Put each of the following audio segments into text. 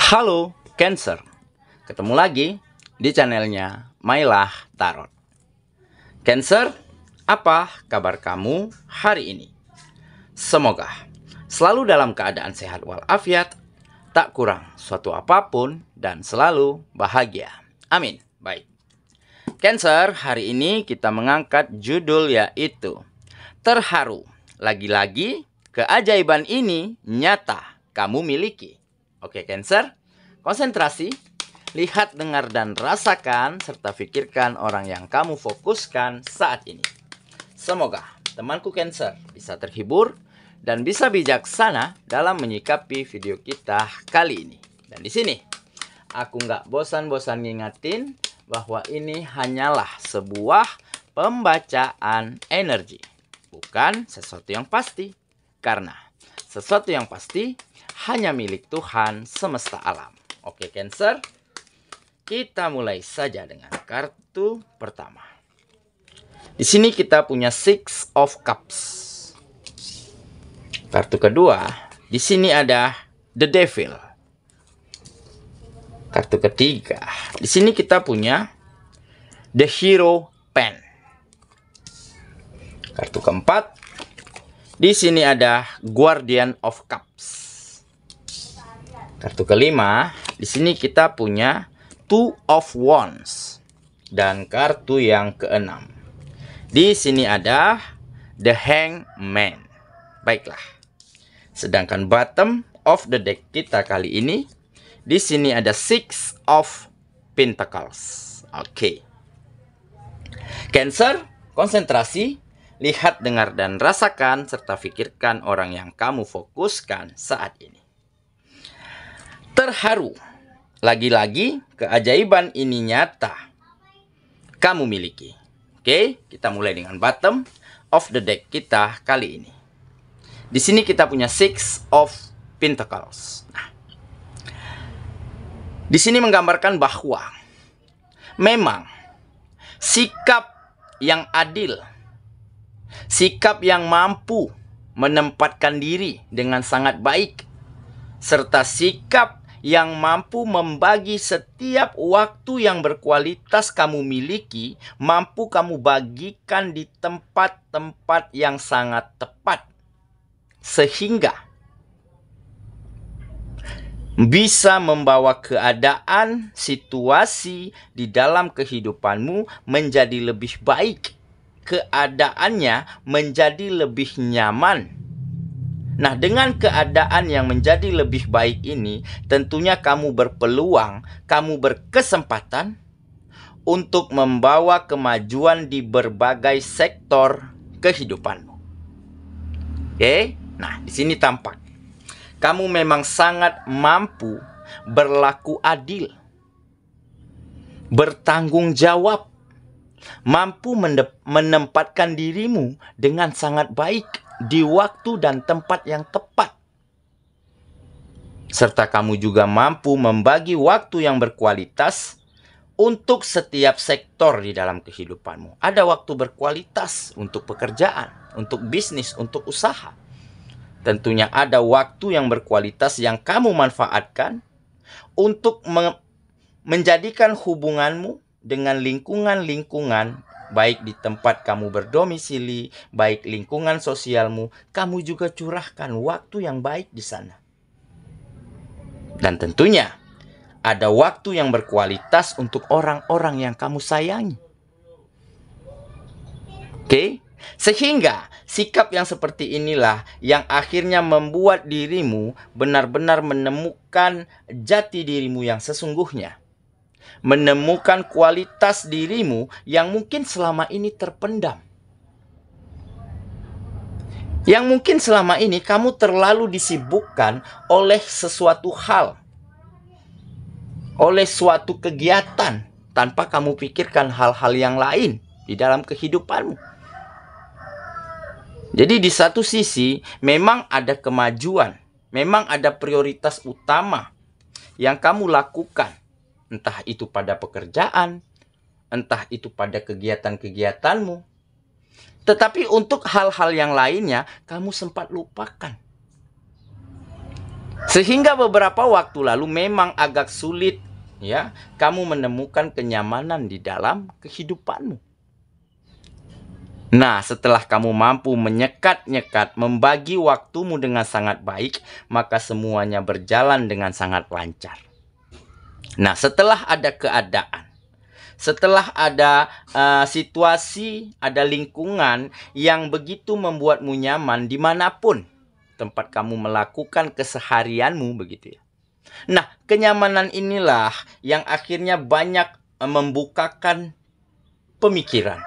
Halo Cancer, ketemu lagi di channelnya Mailah Tarot. Cancer, apa kabar kamu hari ini? Semoga selalu dalam keadaan sehat walafiat, tak kurang suatu apapun, dan selalu bahagia. Amin. Baik, Cancer, hari ini kita mengangkat judul yaitu Terharu. Lagi-lagi keajaiban ini nyata kamu miliki. Oke Cancer, konsentrasi, lihat, dengar, dan rasakan, serta pikirkan orang yang kamu fokuskan saat ini. Semoga temanku Cancer bisa terhibur dan bisa bijaksana dalam menyikapi video kita kali ini. Dan di sini aku nggak bosan-bosan ngingetin bahwa ini hanyalah sebuah pembacaan energi, bukan sesuatu yang pasti. Karena sesuatu yang pasti hanya milik Tuhan semesta alam. Oke Cancer, kita mulai saja dengan kartu pertama. Di sini kita punya Six of Cups. Kartu kedua, di sini ada The Devil. Kartu ketiga, di sini kita punya The Hero Pen. Kartu keempat, di sini ada Guardian of Cups. Kartu kelima, di sini kita punya Two of Wands. Dan kartu yang keenam, di sini ada The Hangman. Baiklah. Sedangkan bottom of the deck kita kali ini, di sini ada Six of Pentacles. Oke. Cancer, konsentrasi, lihat, dengar, dan rasakan, serta pikirkan orang yang kamu fokuskan saat ini. Terharu. Lagi-lagi keajaiban ini nyata kamu miliki. Oke, kita mulai dengan bottom of the deck kita kali ini. Di sini kita punya Six of Pentacles. Nah, di sini menggambarkan bahwa memang sikap yang adil, sikap yang mampu menempatkan diri dengan sangat baik, serta sikap yang mampu membagi setiap waktu yang berkualitas kamu miliki, mampu kamu bagikan di tempat-tempat yang sangat tepat, sehingga bisa membawa keadaan, situasi di dalam kehidupanmu menjadi lebih baik, keadaannya menjadi lebih nyaman. Nah, dengan keadaan yang menjadi lebih baik ini, tentunya kamu berpeluang, kamu berkesempatan untuk membawa kemajuan di berbagai sektor kehidupanmu. Oke? Nah, di sini tampak kamu memang sangat mampu berlaku adil, bertanggung jawab, mampu menempatkan dirimu dengan sangat baik di waktu dan tempat yang tepat. Serta kamu juga mampu membagi waktu yang berkualitas untuk setiap sektor di dalam kehidupanmu. Ada waktu berkualitas untuk pekerjaan, untuk bisnis, untuk usaha. Tentunya ada waktu yang berkualitas yang kamu manfaatkan untuk menjadikan hubunganmu dengan lingkungan-lingkungan, baik di tempat kamu berdomisili, baik lingkungan sosialmu, kamu juga curahkan waktu yang baik di sana. Dan tentunya ada waktu yang berkualitas untuk orang-orang yang kamu sayangi. Oke? Sehingga sikap yang seperti inilah yang akhirnya membuat dirimu benar-benar menemukan jati dirimu yang sesungguhnya. Menemukan kualitas dirimu yang mungkin selama ini terpendam. Yang mungkin selama ini kamu terlalu disibukkan oleh sesuatu hal, oleh suatu kegiatan, tanpa kamu pikirkan hal-hal yang lain di dalam kehidupanmu. Jadi di satu sisi memang ada kemajuan, memang ada prioritas utama yang kamu lakukan. Entah itu pada pekerjaan, entah itu pada kegiatan-kegiatanmu. Tetapi untuk hal-hal yang lainnya, kamu sempat lupakan. Sehingga beberapa waktu lalu memang agak sulit ya kamu menemukan kenyamanan di dalam kehidupanmu. Nah, setelah kamu mampu menyekat-nyekat, membagi waktumu dengan sangat baik, maka semuanya berjalan dengan sangat lancar. Nah, setelah ada keadaan, setelah ada situasi, ada lingkungan yang begitu membuatmu nyaman dimanapun tempat kamu melakukan keseharianmu, begitu ya. Nah, kenyamanan inilah yang akhirnya banyak membukakan pemikiran,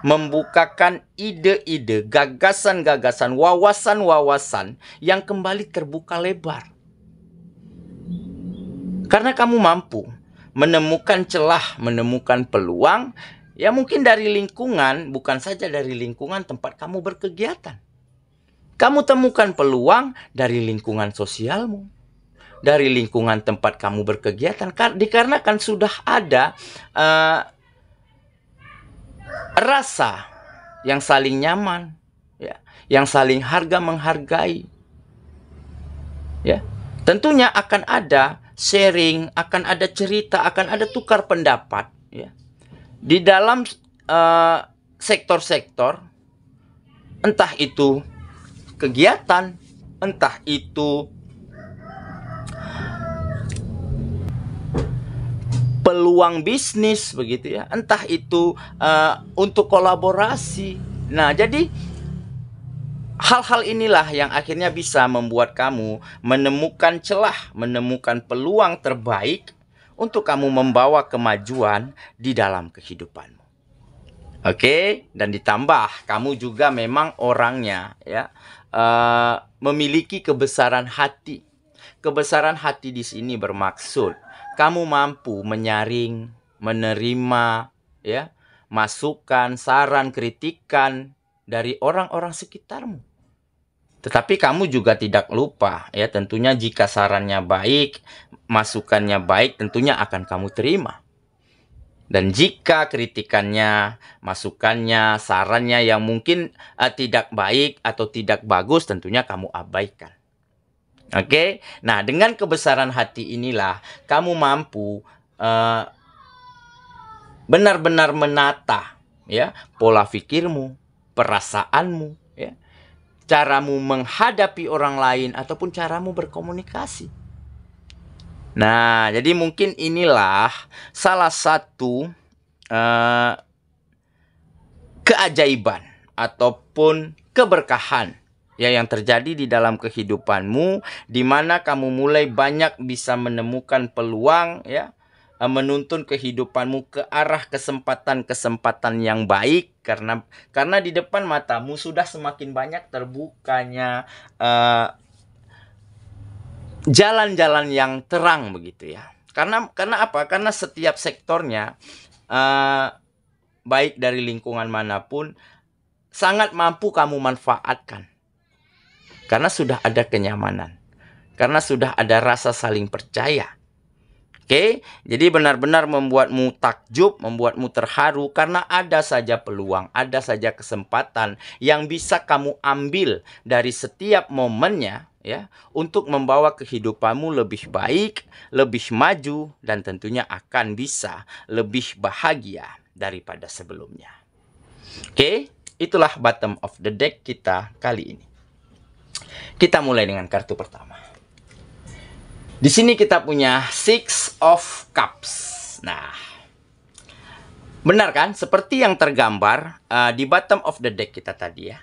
membukakan ide-ide, gagasan-gagasan, wawasan-wawasan yang kembali terbuka lebar. Karena kamu mampu menemukan celah, menemukan peluang, ya mungkin dari lingkungan, bukan saja dari lingkungan tempat kamu berkegiatan. Kamu temukan peluang dari lingkungan sosialmu, dari lingkungan tempat kamu berkegiatan, dikarenakan sudah ada rasa yang saling nyaman, ya, yang saling harga menghargai, ya. Tentunya akan ada sharing, akan ada cerita, akan ada tukar pendapat, ya, di dalam sektor-sektor, entah itu kegiatan, entah itu peluang bisnis, begitu ya, entah itu untuk kolaborasi. Nah, jadi hal-hal inilah yang akhirnya bisa membuat kamu menemukan celah, menemukan peluang terbaik untuk kamu membawa kemajuan di dalam kehidupanmu. Oke, dan ditambah kamu juga memang orangnya ya memiliki kebesaran hati. Kebesaran hati di sini bermaksud kamu mampu menyaring, menerima ya masukan, saran, kritikan dari orang-orang sekitarmu. Tetapi kamu juga tidak lupa ya, tentunya jika sarannya baik, masukannya baik, tentunya akan kamu terima. Dan jika kritikannya, masukannya, sarannya yang mungkin tidak baik atau tidak bagus, tentunya kamu abaikan. Oke, nah dengan kebesaran hati inilah kamu mampu benar-benar menata ya pola pikirmu, perasaanmu, ya, caramu menghadapi orang lain ataupun caramu berkomunikasi. Nah, jadi mungkin inilah salah satu keajaiban ataupun keberkahan ya yang terjadi di dalam kehidupanmu, di mana kamu mulai banyak bisa menemukan peluang ya, menuntun kehidupanmu ke arah kesempatan-kesempatan yang baik, karena di depan matamu sudah semakin banyak terbukanya jalan-jalan yang terang, begitu ya. Karena apa? Karena setiap sektornya baik dari lingkungan manapun sangat mampu kamu manfaatkan. Karena sudah ada kenyamanan. Karena sudah ada rasa saling percaya. Oke, jadi benar-benar membuatmu takjub, membuatmu terharu karena ada saja peluang, ada saja kesempatan yang bisa kamu ambil dari setiap momennya ya untuk membawa kehidupanmu lebih baik, lebih maju dan tentunya akan bisa lebih bahagia daripada sebelumnya. Oke, itulah bottom of the deck kita kali ini. Kita mulai dengan kartu pertama. Di sini kita punya Six of Cups. Nah, benar kan? Seperti yang tergambar di bottom of the deck kita tadi ya.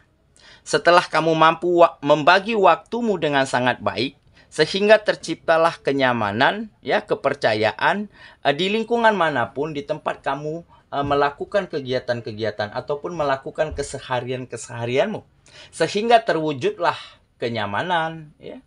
Setelah kamu mampu membagi waktumu dengan sangat baik, sehingga terciptalah kenyamanan, ya, kepercayaan di lingkungan manapun, di tempat kamu melakukan kegiatan-kegiatan ataupun melakukan keseharian-keseharianmu, sehingga terwujudlah kenyamanan, ya.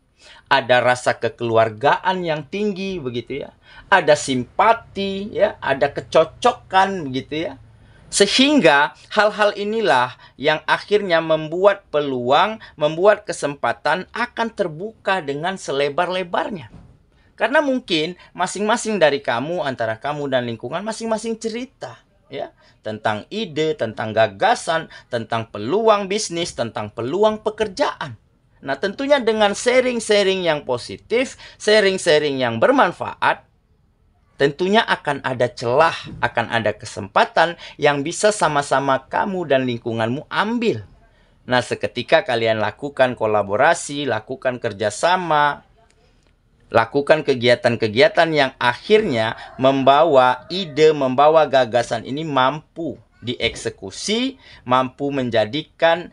Ada rasa kekeluargaan yang tinggi, begitu ya. Ada simpati, ya, ada kecocokan, begitu ya. Sehingga hal-hal inilah yang akhirnya membuat peluang, membuat kesempatan akan terbuka dengan selebar-lebarnya. Karena mungkin masing-masing dari kamu, antara kamu dan lingkungan, masing-masing cerita ya tentang ide, tentang gagasan, tentang peluang bisnis, tentang peluang pekerjaan. Nah, tentunya dengan sharing-sharing yang positif, sharing-sharing yang bermanfaat, tentunya akan ada celah, akan ada kesempatan yang bisa sama-sama kamu dan lingkunganmu ambil. Nah, seketika kalian lakukan kolaborasi, lakukan kerjasama, lakukan kegiatan-kegiatan yang akhirnya membawa ide, membawa gagasan ini mampu dieksekusi, mampu menjadikan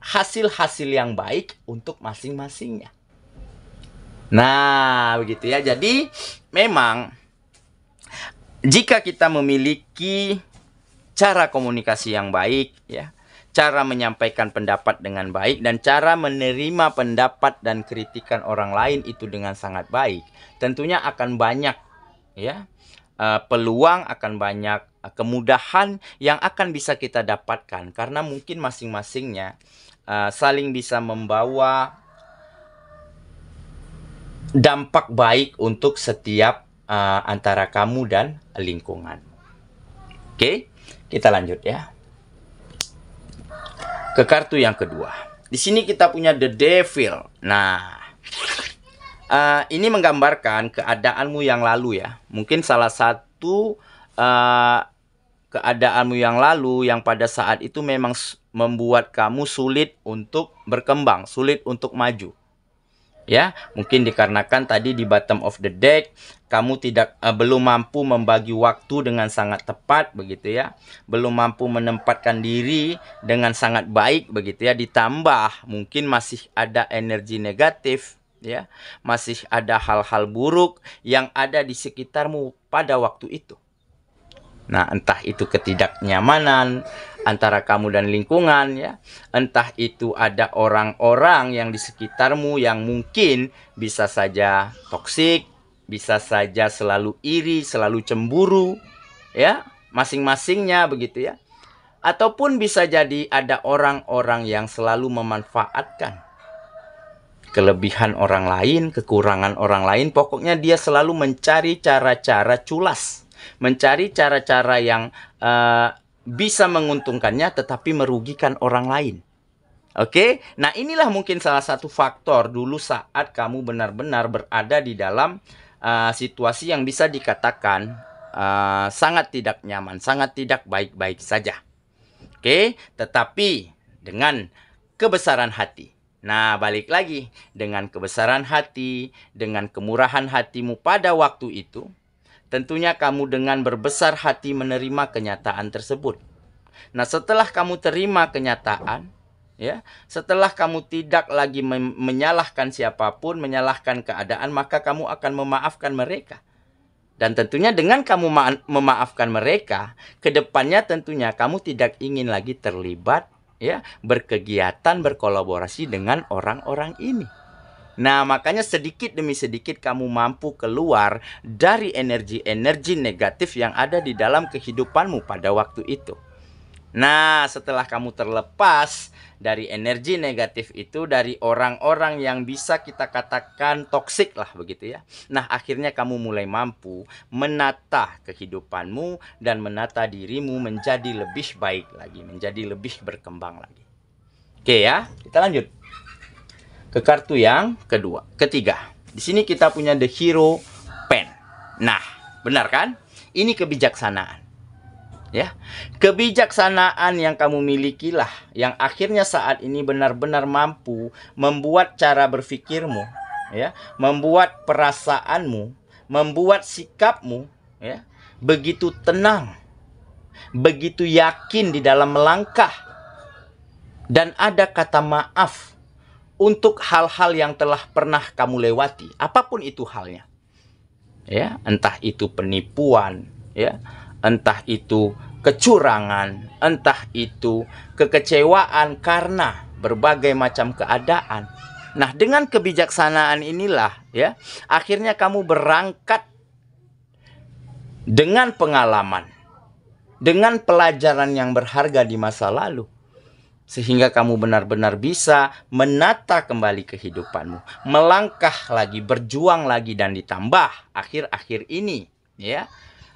hasil-hasil yang baik untuk masing-masingnya. Nah, begitu ya. Jadi, memang jika kita memiliki cara komunikasi yang baik, ya, cara menyampaikan pendapat dengan baik, dan cara menerima pendapat dan kritikan orang lain itu dengan sangat baik, tentunya akan banyak, ya, peluang, akan banyak kemudahan yang akan bisa kita dapatkan, karena mungkin masing-masingnya saling bisa membawa dampak baik untuk setiap antara kamu dan lingkungan. Oke, kita lanjut ya. Ke kartu yang kedua. Di sini kita punya The Devil. Nah, ini menggambarkan keadaanmu yang lalu ya. Mungkin salah satu keadaanmu yang lalu yang pada saat itu memang membuat kamu sulit untuk berkembang, sulit untuk maju. Ya, mungkin dikarenakan tadi di bottom of the deck kamu belum mampu membagi waktu dengan sangat tepat begitu ya. Belum mampu menempatkan diri dengan sangat baik begitu ya. Ditambah mungkin masih ada energi negatif ya. Masih ada hal-hal buruk yang ada di sekitarmu pada waktu itu. Nah, entah itu ketidaknyamanan antara kamu dan lingkungan ya. Entah itu ada orang-orang yang di sekitarmu yang mungkin bisa saja toksik, bisa saja selalu iri, selalu cemburu ya, masing-masingnya begitu ya. Ataupun bisa jadi ada orang-orang yang selalu memanfaatkan kelebihan orang lain, kekurangan orang lain. Pokoknya dia selalu mencari cara-cara culas, mencari cara-cara yang bisa menguntungkannya tetapi merugikan orang lain. Oke, nah inilah mungkin salah satu faktor dulu saat kamu benar-benar berada di dalam situasi yang bisa dikatakan sangat tidak nyaman, sangat tidak baik-baik saja. Oke, tetapi dengan kebesaran hati. Nah, balik lagi, dengan kebesaran hati, dengan kemurahan hatimu pada waktu itu, tentunya kamu dengan berbesar hati menerima kenyataan tersebut. Nah, setelah kamu terima kenyataan, ya, setelah kamu tidak lagi menyalahkan siapapun, menyalahkan keadaan, maka kamu akan memaafkan mereka. Dan tentunya dengan kamu memaafkan mereka, kedepannya tentunya kamu tidak ingin lagi terlibat, ya, berkegiatan, berkolaborasi dengan orang-orang ini. Nah, makanya sedikit demi sedikit kamu mampu keluar dari energi-energi negatif yang ada di dalam kehidupanmu pada waktu itu. Nah, setelah kamu terlepas dari energi negatif itu, dari orang-orang yang bisa kita katakan toksik lah begitu ya. Nah, akhirnya kamu mulai mampu menata kehidupanmu dan menata dirimu menjadi lebih baik lagi, menjadi lebih berkembang lagi. Oke ya, kita lanjut ke kartu yang ketiga. Di sini kita punya The Hero Pen. Nah, benar kan? Ini kebijaksanaan. Ya, kebijaksanaan yang kamu milikilah yang akhirnya saat ini benar-benar mampu membuat cara berpikirmu, ya, membuat perasaanmu, membuat sikapmu, ya, begitu tenang, begitu yakin di dalam melangkah, dan ada kata maaf untuk hal-hal yang telah pernah kamu lewati, apapun itu halnya, ya, entah itu penipuan, ya, entah itu kecurangan, entah itu kekecewaan karena berbagai macam keadaan. Nah, dengan kebijaksanaan inilah ya, akhirnya kamu berangkat dengan pengalaman, dengan pelajaran yang berharga di masa lalu, sehingga kamu benar-benar bisa menata kembali kehidupanmu, melangkah lagi, berjuang lagi, dan ditambah akhir-akhir ini ya,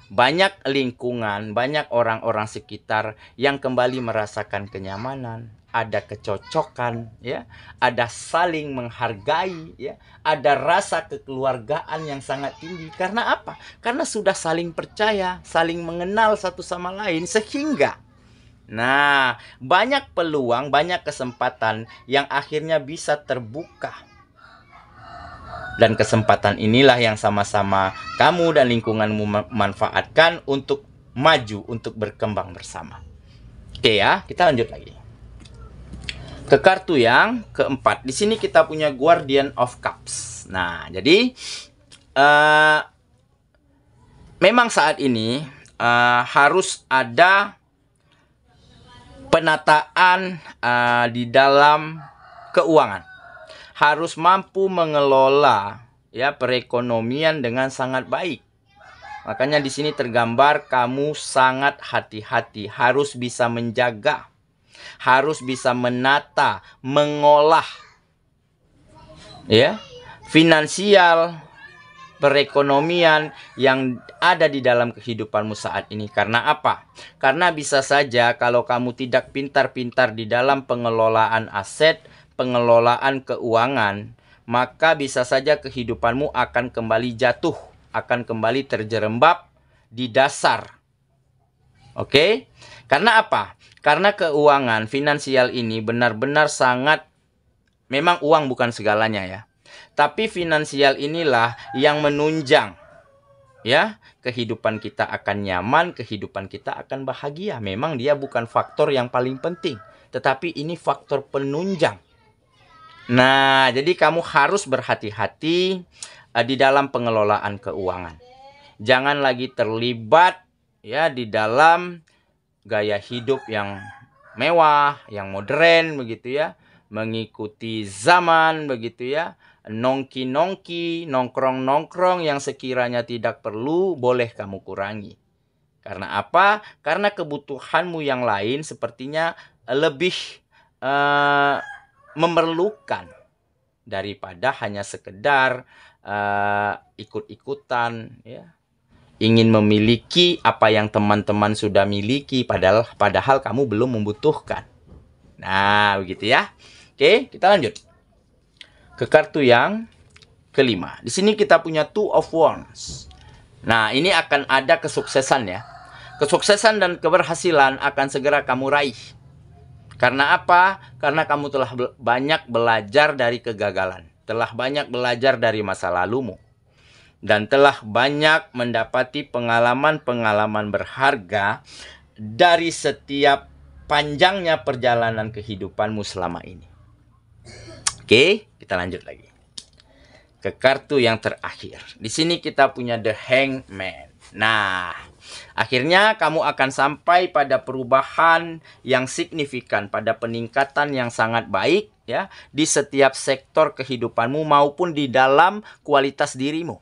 banyak lingkungan, banyak orang-orang sekitar yang kembali merasakan kenyamanan, ada kecocokan, ya, ada saling menghargai, ya, ada rasa kekeluargaan yang sangat tinggi. Karena apa? Karena sudah saling percaya, saling mengenal satu sama lain, sehingga banyak peluang, banyak kesempatan yang akhirnya bisa terbuka. Dan kesempatan inilah yang sama-sama kamu dan lingkunganmu manfaatkan untuk maju, untuk berkembang bersama. Oke ya, kita lanjut lagi. Ke kartu yang keempat. Di sini kita punya Guardian of Cups. Nah, jadi memang saat ini harus ada penataan di dalam keuangan. Harus mampu mengelola, ya, perekonomian dengan sangat baik. Makanya di sini tergambar kamu sangat hati-hati, harus bisa menjaga, harus bisa menata, mengolah, ya, finansial, perekonomian yang ada di dalam kehidupanmu saat ini. Karena apa? Karena bisa saja kalau kamu tidak pintar-pintar di dalam pengelolaan aset, pengelolaan keuangan, maka bisa saja kehidupanmu akan kembali jatuh, akan kembali terjerembab di dasar. Oke? Karena apa? Karena keuangan finansial ini benar-benar sangat, memang uang bukan segalanya ya. Tapi finansial inilah yang menunjang, ya, kehidupan kita akan nyaman, kehidupan kita akan bahagia. Memang dia bukan faktor yang paling penting, tetapi ini faktor penunjang. Nah, jadi kamu harus berhati-hati di dalam pengelolaan keuangan. Jangan lagi terlibat, ya, di dalam gaya hidup yang mewah, yang modern begitu ya, mengikuti zaman begitu ya, nongki-nongki, nongkrong-nongkrong yang sekiranya tidak perlu boleh kamu kurangi. Karena apa? Karena kebutuhanmu yang lain sepertinya lebih memerlukan daripada hanya sekedar ikut-ikutan, ya, ingin memiliki apa yang teman-teman sudah miliki, padahal kamu belum membutuhkan. Nah, begitu ya. Oke, kita lanjut ke kartu yang kelima. Di sini kita punya Two of Wands. Nah, ini akan ada kesuksesan ya. Kesuksesan dan keberhasilan akan segera kamu raih. Karena apa? Karena kamu telah banyak belajar dari kegagalan, telah banyak belajar dari masa lalumu, dan telah banyak mendapati pengalaman-pengalaman berharga dari setiap panjangnya perjalanan kehidupanmu selama ini. Oke, kita lanjut lagi ke kartu yang terakhir. Di sini kita punya The Hangman. Nah, akhirnya kamu akan sampai pada perubahan yang signifikan, pada peningkatan yang sangat baik ya di setiap sektor kehidupanmu maupun di dalam kualitas dirimu.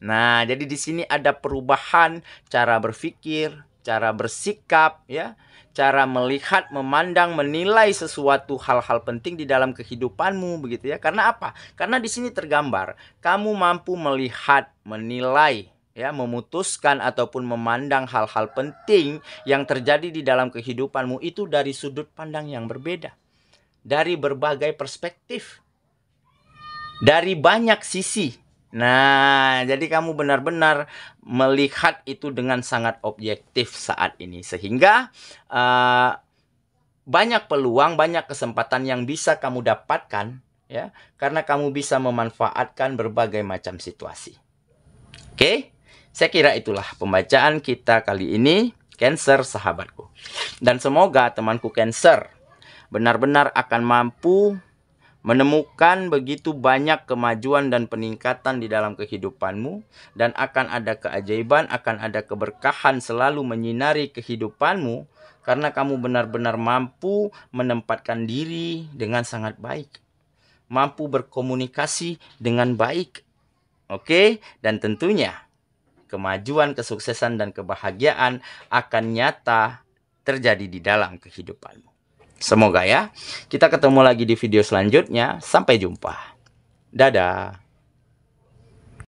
Nah, jadi di sini ada perubahan cara berpikir, cara bersikap, ya, cara melihat, memandang, menilai sesuatu hal-hal penting di dalam kehidupanmu, begitu ya. Karena apa? Karena di sini tergambar kamu mampu melihat, menilai, ya, memutuskan ataupun memandang hal-hal penting yang terjadi di dalam kehidupanmu itu dari sudut pandang yang berbeda, dari berbagai perspektif, dari banyak sisi. Nah, jadi kamu benar-benar melihat itu dengan sangat objektif saat ini. Sehingga banyak peluang, banyak kesempatan yang bisa kamu dapatkan, ya, karena kamu bisa memanfaatkan berbagai macam situasi. Oke, saya kira itulah pembacaan kita kali ini, Cancer sahabatku. Dan semoga temanku Cancer benar-benar akan mampu menemukan begitu banyak kemajuan dan peningkatan di dalam kehidupanmu, dan akan ada keajaiban, akan ada keberkahan selalu menyinari kehidupanmu karena kamu benar-benar mampu menempatkan diri dengan sangat baik, mampu berkomunikasi dengan baik. Oke, dan tentunya kemajuan, kesuksesan dan kebahagiaan akan nyata terjadi di dalam kehidupanmu. Semoga ya. Kita ketemu lagi di video selanjutnya. Sampai jumpa. Dadah.